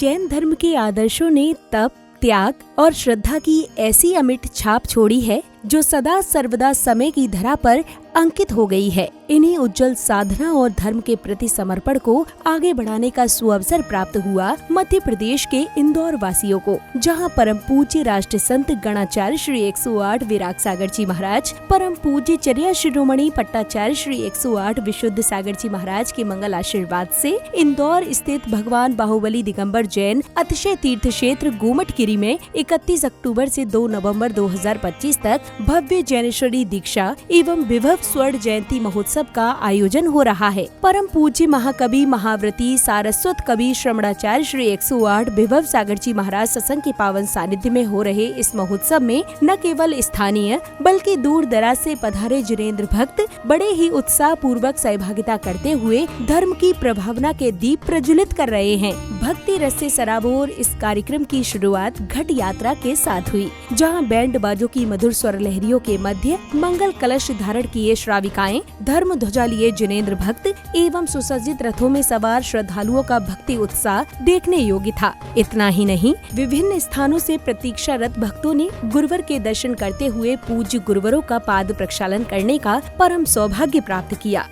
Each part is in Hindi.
जैन धर्म के आदर्शों ने तप, त्याग और श्रद्धा की ऐसी अमिट छाप छोड़ी है जो सदा सर्वदा समय की धरा पर अंकित हो गई है। इन्हीं उज्जवल साधना और धर्म के प्रति समर्पण को आगे बढ़ाने का सुअवसर प्राप्त हुआ मध्य प्रदेश के इंदौर वासियों को, जहां परम पूज्य राष्ट्र संत गणाचार्य श्री 108 विराग सागर जी महाराज, परम पूज्य चर्या शिरोमणि पट्टाचार्य श्री 108 विशुद्ध सागर जी महाराज के मंगल आशीर्वाद से इंदौर स्थित भगवान बाहुबली दिगंबर जैन अतिशय तीर्थ क्षेत्र गोमटगिरी में 31 अक्टूबर से 2 नवंबर 2025 तक भव्य जैनेश्वरी दीक्षा एवं विभव स्वर्ण जयंती महोत्सव का आयोजन हो रहा है। परम पूज्य महाकवि महाव्रती सारस्वत कवि श्रमणाचार्य श्री 108 विभव सागर जी महाराज सत्संग के पावन सानिध्य में हो रहे इस महोत्सव में न केवल स्थानीय बल्कि दूर दराज से पधारे जिनेंद्र भक्त बड़े ही उत्साह पूर्वक सहभागिता करते हुए धर्म की प्रभावना के दीप प्रज्वलित कर रहे हैं। भक्ति रस से सराबोर इस कार्यक्रम की शुरुआत घट यात्रा के साथ हुई, जहां बैंड बाजों की मधुर स्वर लहरियों के मध्य मंगल कलश धारण किए श्राविकाएं, धर्म ध्वजा लिए जिनेंद्र भक्त एवं सुसज्जित रथों में सवार श्रद्धालुओं का भक्ति उत्साह देखने योग्य था। इतना ही नहीं, विभिन्न स्थानों से प्रतीक्षारत भक्तों ने गुरुवर के दर्शन करते हुए पूज्य गुरुवरों का पाद प्रक्षालन करने का परम सौभाग्य प्राप्त किया।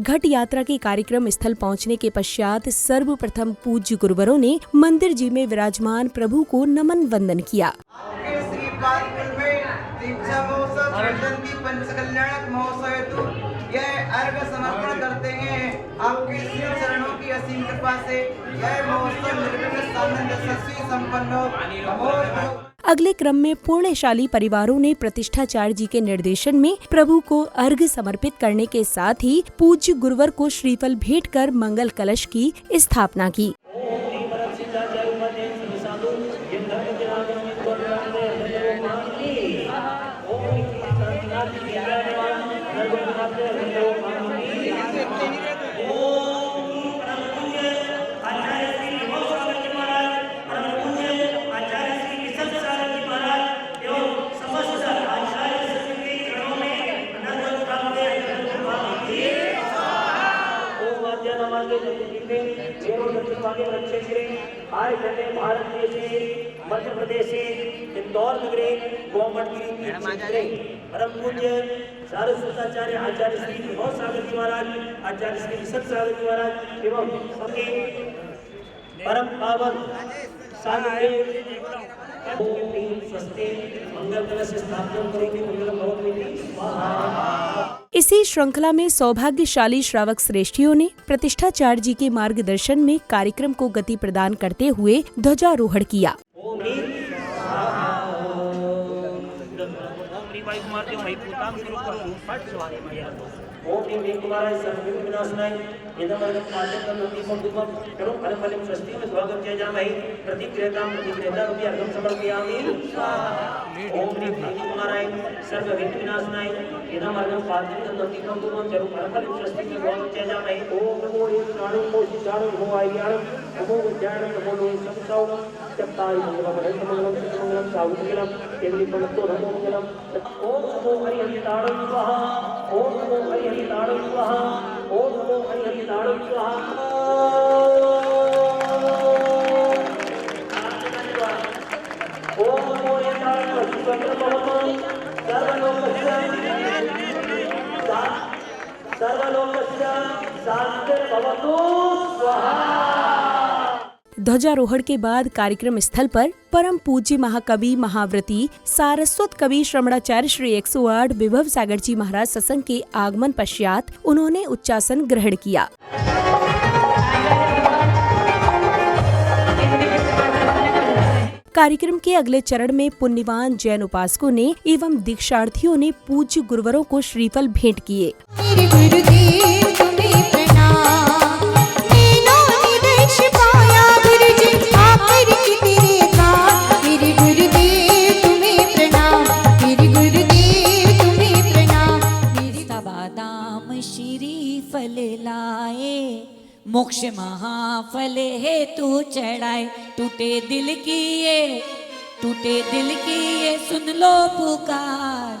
घट यात्रा के कार्यक्रम स्थल पहुंचने के पश्चात सर्वप्रथम पूज्य गुरुवरों ने मंदिर जी में विराजमान प्रभु को नमन वंदन किया। यह अर्घ समर्पण करते हैं आपके चरणों की असीम कृपा से यह महोत्सव निर्विघ्न सामंजस्य संपन्न हो। अगले क्रम में पुण्यशाली परिवारों ने प्रतिष्ठाचार्य जी के निर्देशन में प्रभु को अर्घ्य समर्पित करने के साथ ही पूज्य गुरुवर को श्रीफल भेंट कर मंगल कलश की स्थापना की। भारत देश मध्य प्रदेश इंदौर नगरे गोमटगिरी परम पूज्य सारस्वताचार्य आचार्य श्री विभव सागर जी महाराज, आचार्य श्री विशुद्ध सागर जी महाराज एवं सबके परम पावन मंगल कलश स्थापना करेंगे। मंगल भवन स्वाहा। इसी श्रृंखला में सौभाग्यशाली श्रावक श्रेष्ठियों ने प्रतिष्ठाचार्य जी के मार्गदर्शन में कार्यक्रम को गति प्रदान करते हुए ध्वजारोहण किया। ओम ह्रीं कुमाराय सर्वविघ्न विनाशनाय इदमर्घं पाद्यं नन्दीपं धूपं करो फलफलं स्वस्ति में स्वागतं जयामहे प्रतिक्रियतां प्रतिक्रियता रूपी अर्घं समर्पयामि। ओम ह्रीं कुमाराय सर्वविघ्न विनाशनाय इदमर्घं पाद्यं नन्दीपं धूपं करो फलफलं स्वस्ति में स्वागतं जयामहे। ओम नमो ह्रीं प्राणं मोषिताणं नमो आर्याणं नमो विद्याणं नमो लोकसंसावनं चत्तारि मंगलम अनंतमंगलम चित्तमंगलम साहुमंगलम केवली प्रणतो धर्ममंगलम। ओम नमो हरिहरिताणं स्वाहा। ओम नमो हरिहरिताणं स्वाहा। ओम नमो हरिहरिताणं स्वाहा। ओम नमो हरिहरिताणं स्वाहा। सर्वलोकस्य शांतिर्भवतु स्वाहा। ध्वजारोहण के बाद कार्यक्रम स्थल पर परम पूज्य महाकवि महाव्रती सारस्वत कवि श्रमणाचार्य श्री 108 विभव सागर जी महाराज सत्संग के आगमन पश्चात उन्होंने उच्चासन ग्रहण किया। कार्यक्रम के अगले चरण में पुण्यवान जैन उपासकों ने एवं दीक्षार्थियों ने पूज्य गुरुवरों को श्रीफल भेंट किए। फल लाए मोक्ष महाफल है तू चढ़ाए। टूटे दिल की ये सुन लो पुकार।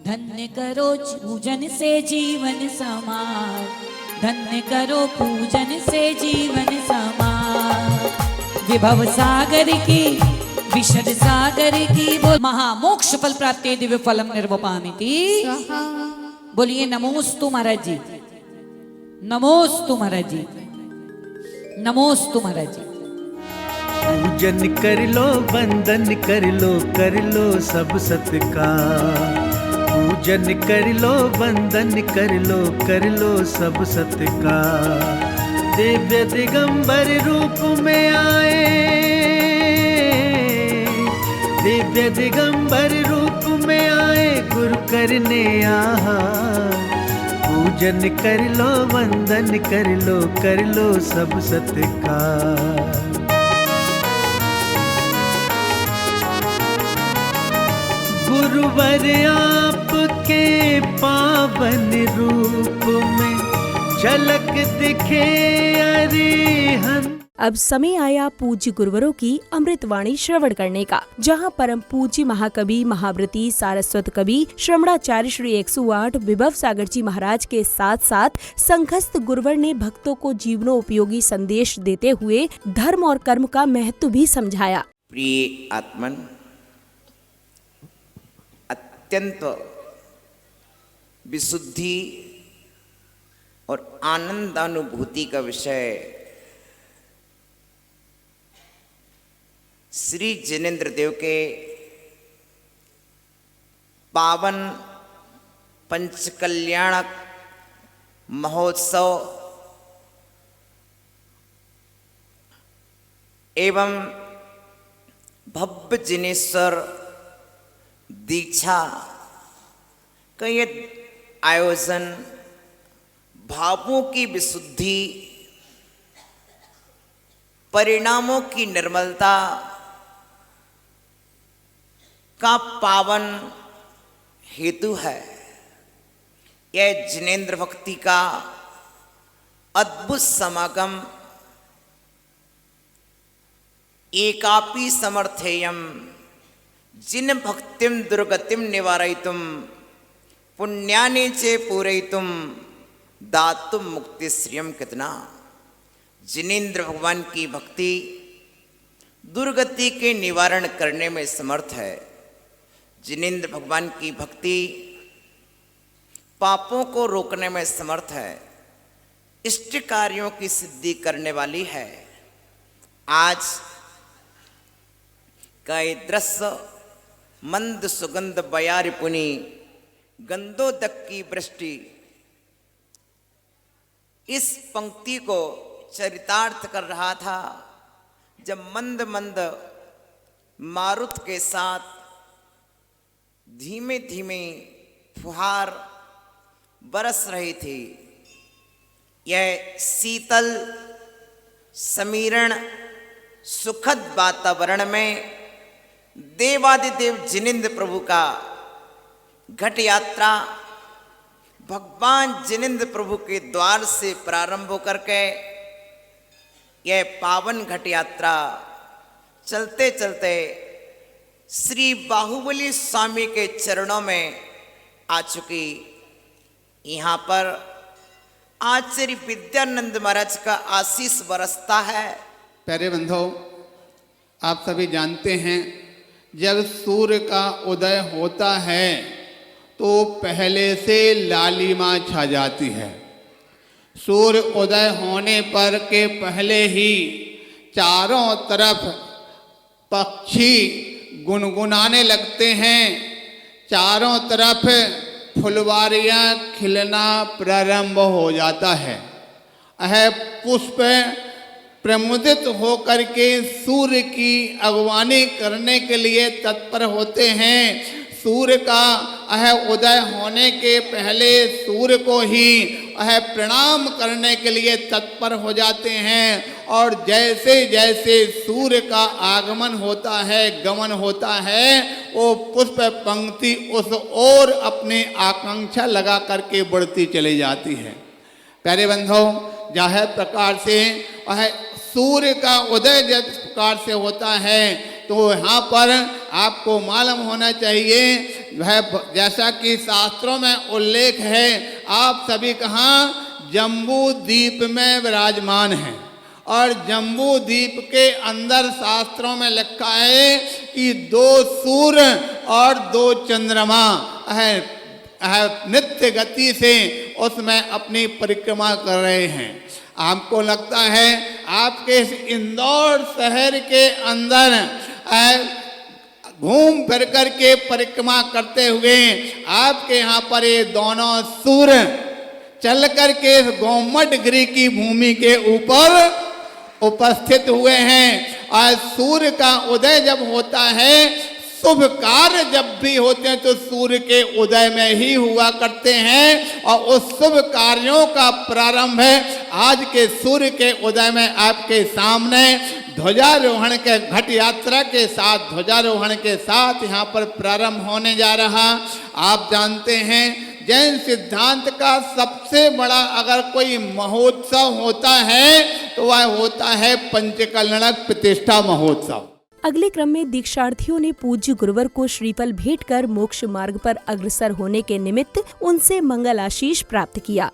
धन्य करो पूजन से जीवन समार। धन्य करो पूजन से जीवन समार। विभव सागर की विशद सागर की बोल महामोक्ष फल प्राप्ति दिव्य फलम निर्वपामिति। बोलिए नमोस्तु महाराज जी। नमोस्तु महाराज जी। नमोस्तु महाराज जी। पूजन कर लो वंदन कर लो सब सत्कार। पूजन कर लो वंदन कर लो सब सत्कार। दिव्य दिगंबर रूप में आए। दिव्य दिगंबर रूप में आए गुरु करने आहार। पूजन कर लो वंदन कर लो सब सत्कार। गुरुवर आपके पावन रूप में झलक दिखे अरिहंत। अब समय आया पूज्य गुरुवरों की अमृतवाणी श्रवण करने का, जहां परम पूज्य महाकवि महाव्रती सारस्वत कवि श्रमणाचार्य श्री 108 विभव सागर जी महाराज के साथ साथ संघस्थ गुरुवर ने भक्तों को जीवनोपयोगी संदेश देते हुए धर्म और कर्म का महत्व भी समझाया। प्रिय आत्मन, अत्यंत विशुद्धि और आनंद अनुभूति का विषय श्री जिनेंद्र देव के पावन पंचकल्याणक महोत्सव एवं भव्य जिनेश्वर दीक्षा का ये आयोजन भावों की विशुद्धि, परिणामों की निर्मलता का पावन हेतु है। यह जिनेंद्र भक्ति का अद्भुत समागम एकापि समर्थेयम जिन भक्तिम दुर्गतिम निवारयितुम पुण्यानि चे पूरयितुम दातुम मुक्ति श्रियम कितना। जिनेंद्र भगवान की भक्ति दुर्गति के निवारण करने में समर्थ है। जिनेंद्र भगवान की भक्ति पापों को रोकने में समर्थ है, इष्ट कार्यों की सिद्धि करने वाली है। आज का ये दृश्य मंद सुगंध बयार पुनी गंधोदक की वृष्टि, इस पंक्ति को चरितार्थ कर रहा था जब मंद मंद मारुत के साथ धीमे धीमे फुहार बरस रही थी। यह शीतल समीरण सुखद वातावरण में देवादिदेव जिनेंद्र प्रभु का घट यात्रा भगवान जिनेंद्र प्रभु के द्वार से प्रारंभ होकर के यह पावन घट यात्रा चलते चलते श्री बाहुबली स्वामी के चरणों में आ चुकी। यहाँ पर आचार्य विद्यानंद महाराज का आशीष बरसता है। प्यारे बंधो, आप सभी जानते हैं जब सूर्य का उदय होता है तो पहले से लालिमा छा जाती है। सूर्य उदय होने पर के पहले ही चारों तरफ पक्षी गुनगुनाने लगते हैं, चारों तरफ फुलवारियां खिलना प्रारंभ हो जाता है। यह पुष्प प्रमुदित होकर के सूर्य की अगवानी करने के लिए तत्पर होते हैं। सूर्य का यह उदय होने के पहले सूर्य को ही यह प्रणाम करने के लिए तत्पर हो जाते हैं और जैसे जैसे सूर्य का आगमन होता है, गमन होता है, वो पुष्प पंक्ति उस ओर अपनी आकांक्षा लगा करके बढ़ती चली जाती है। प्यारे बंधों, जाहिर प्रकार से वह सूर्य का उदय जिस प्रकार से होता है तो यहाँ पर आपको मालूम होना चाहिए, वह जैसा कि शास्त्रों में उल्लेख है, आप सभी कहाँ जम्बू द्वीप में विराजमान हैं और जम्बू द्वीप के अंदर शास्त्रों में लिखा है कि 2 सूर्य और 2 चंद्रमा नित्य गति से उसमें अपनी परिक्रमा कर रहे हैं। आपको लगता है आपके इस इंदौर शहर के अंदर घूम फिर कर के परिक्रमा करते हुए आपके यहाँ पर ये दोनों सूर्य चल कर के गोमट गिरी की भूमि के ऊपर उपस्थित हुए हैं। और सूर्य का उदय जब होता है, शुभ कार्य जब भी होते हैं तो सूर्य के उदय में ही हुआ करते हैं और उस शुभ कार्यों का प्रारंभ है आज के सूर्य के उदय में आपके सामने ध्वजारोहण के घट यात्रा के साथ, ध्वजारोहण के साथ यहाँ पर प्रारंभ होने जा रहा। आप जानते हैं जैन सिद्धांत का सबसे बड़ा अगर कोई महोत्सव होता है तो वह होता है पंचकल्याणक प्रतिष्ठा महोत्सव। अगले क्रम में दीक्षार्थियों ने पूज्य गुरुवर को श्रीफल भेंट कर मोक्ष मार्ग पर अग्रसर होने के निमित्त उनसे मंगल आशीष प्राप्त किया।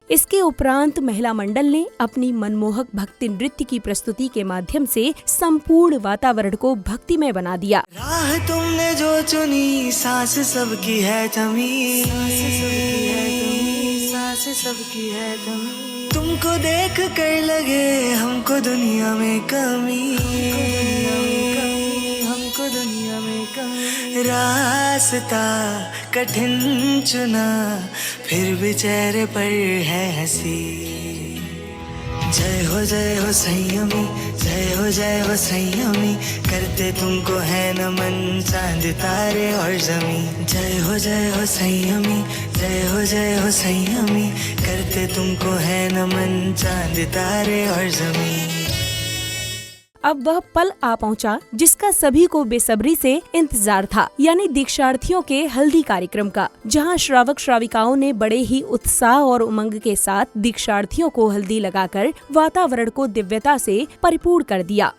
इसके उपरांत महिला मंडल ने अपनी मनमोहक भक्ति नृत्य की प्रस्तुति के माध्यम से संपूर्ण वातावरण को भक्तिमय बना दिया। राह तुमने जो चुनी, सांस सबकी है थमी, सांस सबकी है थमी। तुमको देख कर लगे हमको दुनिया में कमी, हमको दुनिया में कमी। रास्ता कठिन चुना फिर भी चेहरे पर है हंसी। जय हो संयमी, जय हो संयमी, करते तुमको है नमन चांद तारे और जमी। जय हो संयमी, जय हो संयमी, करते तुमको है नमन चांद तारे और जमी। अब वह पल आ पहुंचा जिसका सभी को बेसब्री से इंतजार था, यानी दीक्षार्थियों के हल्दी कार्यक्रम का, जहां श्रावक श्राविकाओं ने बड़े ही उत्साह और उमंग के साथ दीक्षार्थियों को हल्दी लगाकर वातावरण को दिव्यता से परिपूर्ण कर दिया।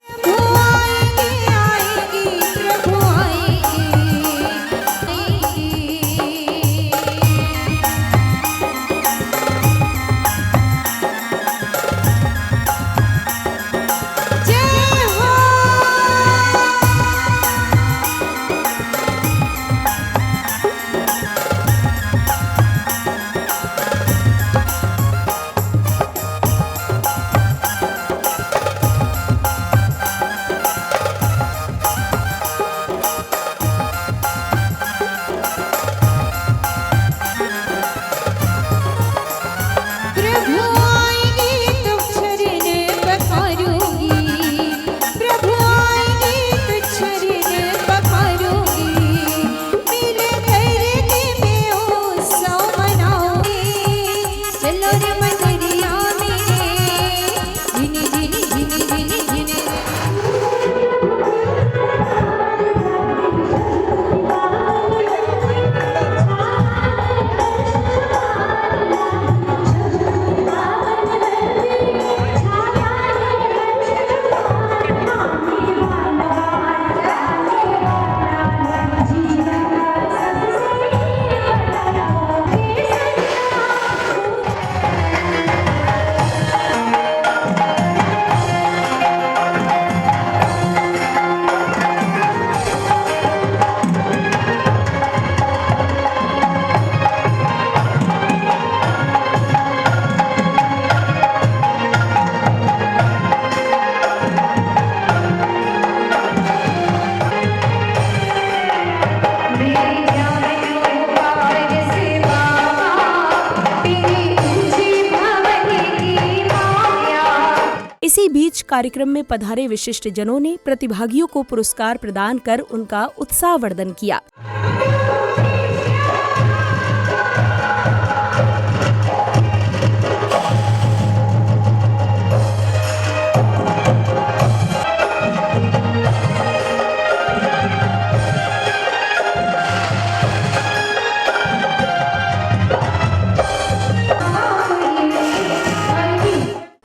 कार्यक्रम में पधारे विशिष्ट जनों ने प्रतिभागियों को पुरस्कार प्रदान कर उनका उत्साहवर्धन किया।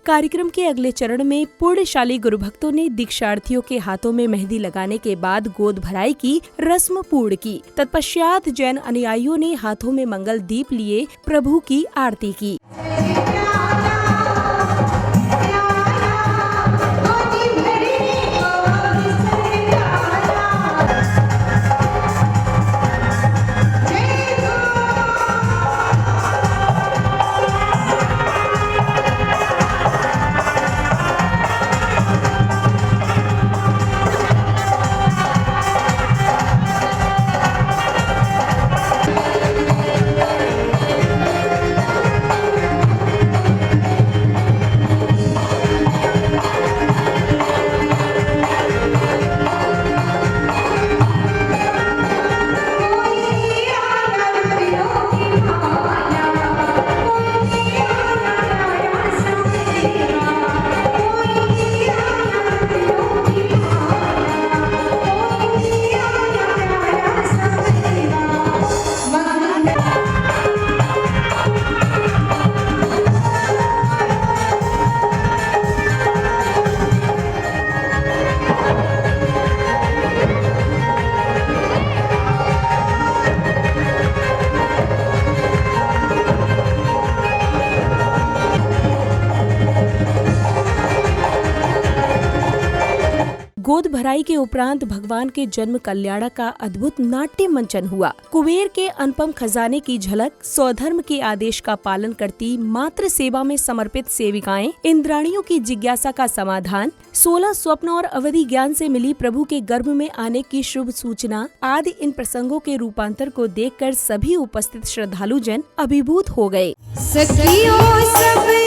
कार्यक्रम के अगले चरण में पुण्यशाली गुरु भक्तों ने दीक्षार्थियों के हाथों में मेहंदी लगाने के बाद गोद भराई की रस्म पूर्ण की। तत्पश्चात जैन अनुयायियों ने हाथों में मंगल दीप लिए प्रभु की आरती की। गोद भराई के उपरांत भगवान के जन्म कल्याण का अद्भुत नाट्य मंचन हुआ। कुबेर के अनुपम खजाने की झलक, स्वधर्म के आदेश का पालन करती मातृ सेवा में समर्पित सेविकाएं, इंद्राणियों की जिज्ञासा का समाधान, 16 स्वप्न और अवधि ज्ञान से मिली प्रभु के गर्भ में आने की शुभ सूचना आदि इन प्रसंगों के रूपांतर को देखकर सभी उपस्थित श्रद्धालु जन अभिभूत हो गए। सखियों सब